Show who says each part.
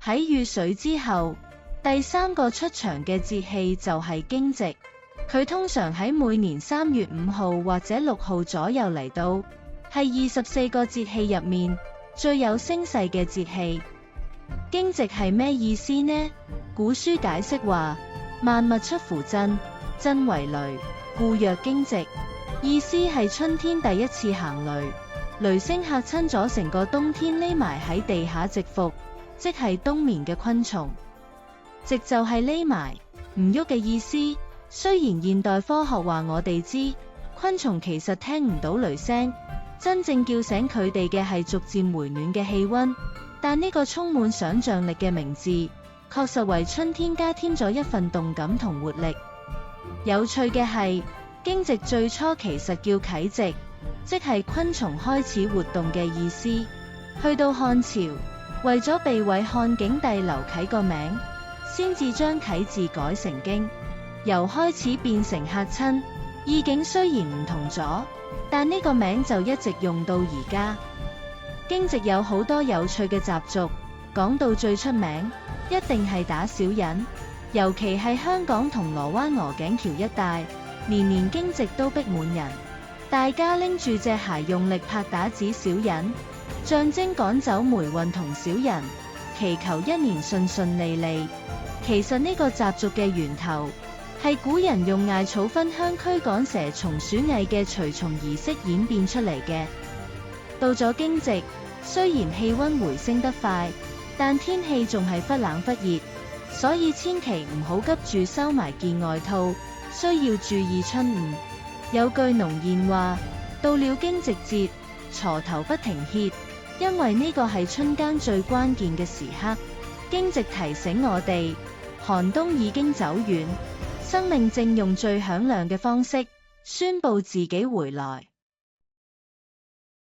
Speaker 1: 喺雨水之後，第三個出場嘅節氣就係驚蟄，佢通常喺每年3月5號或者6號左右嚟到，係24個節氣入面最有聲勢嘅節氣。驚蟄係咩意思呢？古書解釋話，萬物出乎震，震為雷，故曰驚蟄。意思係春天第一次行雷，雷聲嚇親咗成個冬天匿埋喺地下蟄伏，即係冬眠嘅昆蟲。蟄就係匿埋唔喐嘅意思。雖然現代科學話我哋知昆蟲其實聽唔到雷聲，真正叫醒佢哋嘅係逐漸回暖嘅氣溫，但呢個充滿想象力嘅名字確實為春天加添咗一份動感同活力。有趣嘅係，驚蟄最初其實叫啟蟄，即係昆蟲開始活動嘅意思。去到漢朝，為咗避諱漢景帝劉啟個名，先至將啟字改成驚，由開始變成嚇親。意境雖然唔同咗，但呢個名就一直用到而家。驚蟄有好多有趣嘅習俗，講到最出名，一定係打小人，尤其係香港銅鑼灣鵝頸橋一帶，年年驚蟄都逼滿人，大家拎住隻鞋用力拍打指小人，象徵趕走霉運同小人，祈求一年順順利利。其實呢個習俗嘅源頭係古人用艾草熏香驅趕蛇蟲鼠蟻嘅除蟲儀式演變出嚟嘅。到咗驚蟄，雖然氣溫回升得快，但天氣仲係忽冷忽熱，所以千祈唔好急住收埋件外套，需要注意春捂。有句農諺話，到了驚蟄節，鋤頭不停歇，因為呢個係春耕最關鍵嘅時刻。驚蟄提醒我哋，寒冬已經走遠，生命正用最響亮嘅方式宣佈自己回來。